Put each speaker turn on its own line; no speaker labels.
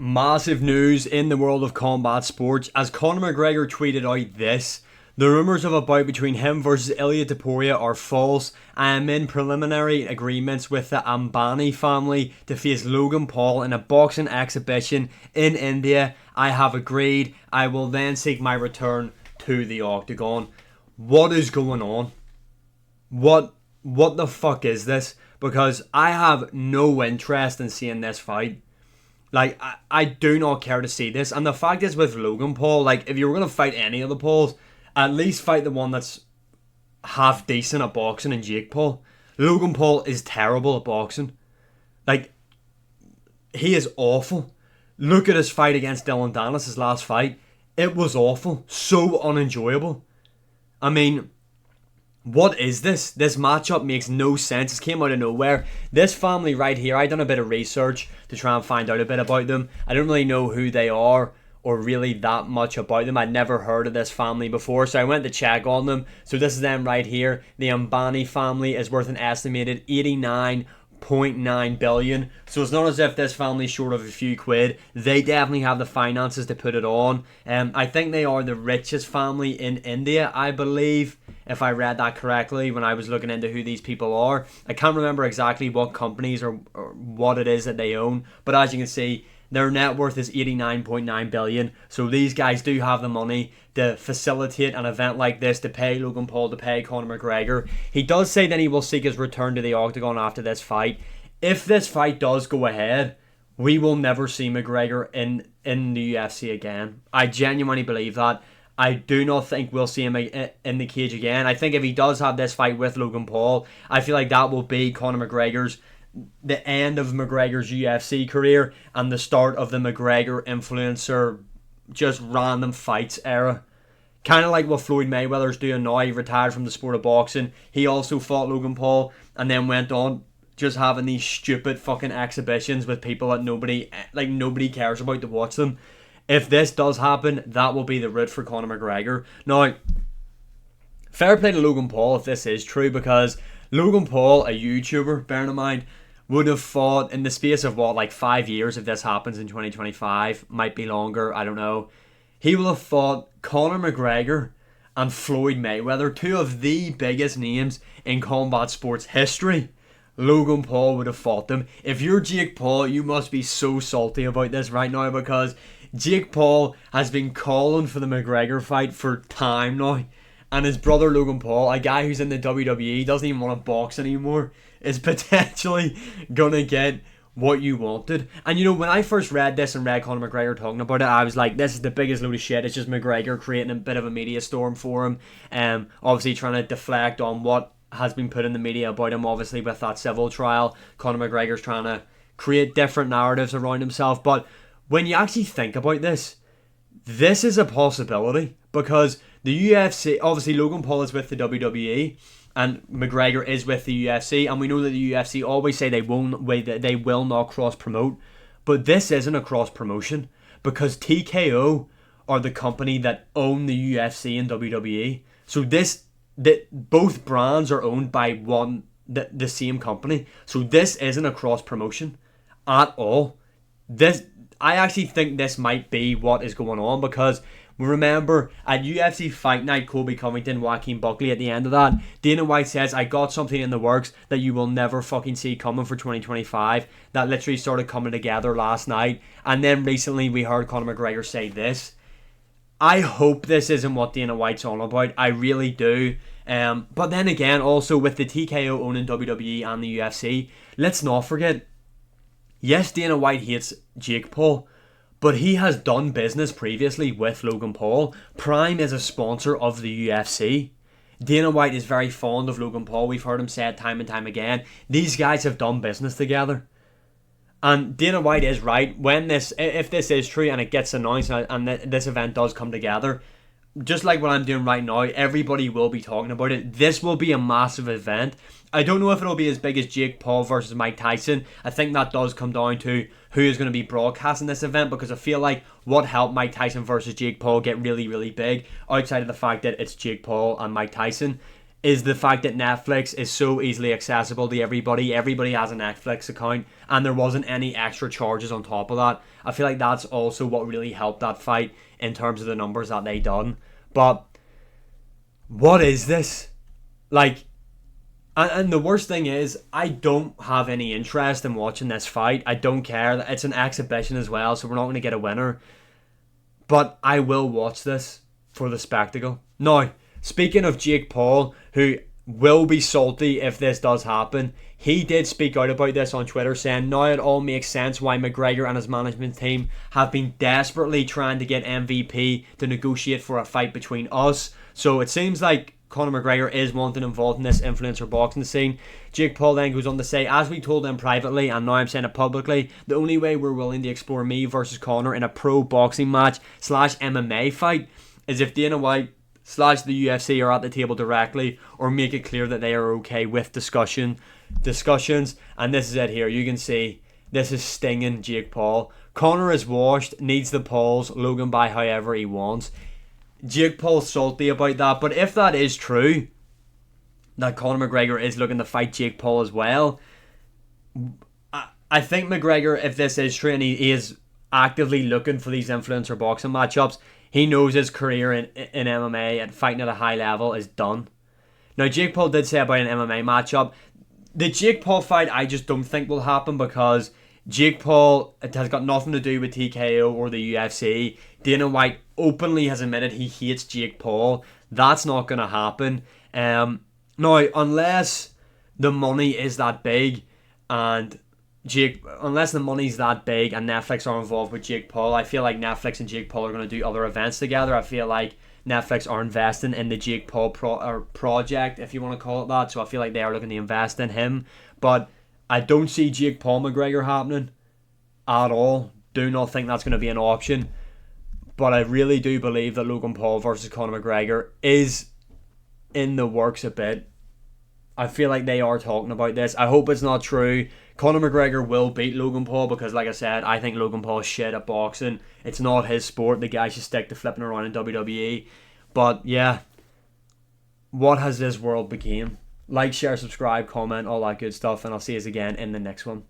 Massive news in the world of combat sports as Conor McGregor tweeted out this. The rumours of a bout between him versus Ilia Topuria are false. I am in preliminary agreements with the Ambani family to face Logan Paul in a boxing exhibition in India. I have agreed. I will then seek my return to the octagon. What is going on? What the fuck is this? Because I have no interest in seeing this fight. Like, I do not care to see this. And the fact is with Logan Paul, like, if you were going to fight any of the Pauls, at least fight the one that's half decent at boxing and Jake Paul. Logan Paul is terrible at boxing. Like, he is awful. Look at his fight against Dylan Dennis, his last fight. It was awful. So unenjoyable. I mean, what is this? This matchup makes no sense. It came out of nowhere. This family right here, I done a bit of research to try and find out a bit about them. I don't really know who they are or really that much about them. I'd never heard of this family before, so I went to check on them. So this is them right here. The Ambani family is worth an estimated 89.9 billion. So it's not as if this family's short of a few quid. They definitely have the finances to put it on. I think they are the richest family in India, I believe, if I read that correctly when I was looking into who these people are. I can't remember exactly what companies or what it is that they own, but as you can see, their net worth is 89.9 billion. So these guys do have the money to facilitate an event like this, to pay Logan Paul, to pay Conor McGregor. He does say that he will seek his return to the octagon after this fight. If this fight does go ahead, we will never see McGregor in the UFC again. I genuinely believe that. I do not think we'll see him in the cage again. I think if he does have this fight with Logan Paul, I feel like that will be Conor McGregor's the end of McGregor's UFC career and the start of the McGregor influencer just random fights era. Kind of like what Floyd Mayweather's doing now. He retired from the sport of boxing. He also fought Logan Paul and then went on just having these stupid fucking exhibitions with people that nobody cares about to watch them. If this does happen, that will be the route for Conor McGregor. Now, fair play to Logan Paul if this is true, because Logan Paul, a YouTuber, bearing in mind, would have fought in the space of 5 years if this happens in 2025. Might be longer, I don't know. He will have fought Conor McGregor and Floyd Mayweather, two of the biggest names in combat sports history. Logan Paul would have fought them. If you're Jake Paul, you must be so salty about this right now, because Jake Paul has been calling for the McGregor fight for time now. And his brother Logan Paul, a guy who's in the WWE, doesn't even want to box anymore, is potentially going to get what you wanted. And you know, when I first read this and read Conor McGregor talking about it, I was like, this is the biggest load of shit. It's just McGregor creating a bit of a media storm for him. Obviously trying to deflect on what has been put in the media about him, obviously with that civil trial. Conor McGregor's trying to create different narratives around himself. But when you actually think about this is a possibility, because the UFC, obviously Logan Paul is with the WWE and McGregor is with the UFC, and we know that the UFC always say they will not cross promote, but this isn't a cross promotion, because TKO are the company that own the UFC and WWE. So both brands are owned by the same company. So this isn't a cross promotion at all. I actually think this might be what is going on, because remember at UFC Fight Night, Colby Covington, Joaquin Buckley, at the end of that, Dana White says, I got something in the works that you will never fucking see coming for 2025. That literally started coming together last night. And then recently we heard Conor McGregor say this. I hope this isn't what Dana White's on about. I really do. But then again, also with the TKO owning WWE and the UFC, let's not forget, yes, Dana White hates Jake Paul, but he has done business previously with Logan Paul. Prime is a sponsor of the UFC. Dana White is very fond of Logan Paul. We've heard him say it time and time again. These guys have done business together. And Dana White is right. If this is true and it gets announced and this event does come together, just like what I'm doing right now, everybody will be talking about it. This will be a massive event. I don't know if it'll be as big as Jake Paul versus Mike Tyson. I think that does come down to who is going to be broadcasting this event, because I feel like what helped Mike Tyson versus Jake Paul get really, really big, outside of the fact that it's Jake Paul and Mike Tyson, is the fact that Netflix is so easily accessible to everybody. Everybody has a Netflix account, and there wasn't any extra charges on top of that. I feel like that's also what really helped that fight in terms of the numbers that they done. But what is this? Like, and the worst thing is, I don't have any interest in watching this fight. I don't care. It's an exhibition as well, so we're not going to get a winner. But I will watch this for the spectacle. Now, speaking of Jake Paul, who will be salty if this does happen, he did speak out about this on Twitter, saying now it all makes sense why McGregor and his management team have been desperately trying to get MVP to negotiate for a fight between us. So it seems like Conor McGregor is wanting involved in this influencer boxing scene. Jake Paul then goes on to say, as we told them privately, and now I'm saying it publicly, the only way we're willing to explore me versus Conor in a pro boxing match / MMA fight is if Dana White / the UFC are at the table directly, or make it clear that they are okay with discussions. And this is it here. You can see this is stinging Jake Paul. Conor is washed, needs the Pauls, Logan by however he wants. Jake Paul's salty about that, but if that is true, that Conor McGregor is looking to fight Jake Paul as well, I think McGregor, if this is true and he is actively looking for these influencer boxing matchups, he knows his career in MMA and fighting at a high level is done. Now, Jake Paul did say about an MMA matchup. The Jake Paul fight, I just don't think will happen because Jake Paul, it has got nothing to do with TKO or the UFC. Dana White openly has admitted he hates Jake Paul. That's not going to happen. Now, unless the money is that big and unless the money's that big and Netflix are involved with Jake Paul, I feel like Netflix and Jake Paul are going to do other events together. I feel like Netflix are investing in the Jake Paul project, if you want to call it that. So I feel like they are looking to invest in him. But I don't see Jake Paul McGregor happening at all. Do not think that's going to be an option. But I really do believe that Logan Paul versus Conor McGregor is in the works a bit. I feel like they are talking about this. I hope it's not true. Conor McGregor will beat Logan Paul because, like I said, I think Logan Paul is shit at boxing. It's not his sport. The guy should stick to flipping around in WWE. But yeah, what has this world become? Like, share, subscribe, comment, all that good stuff, and I'll see you again in the next one.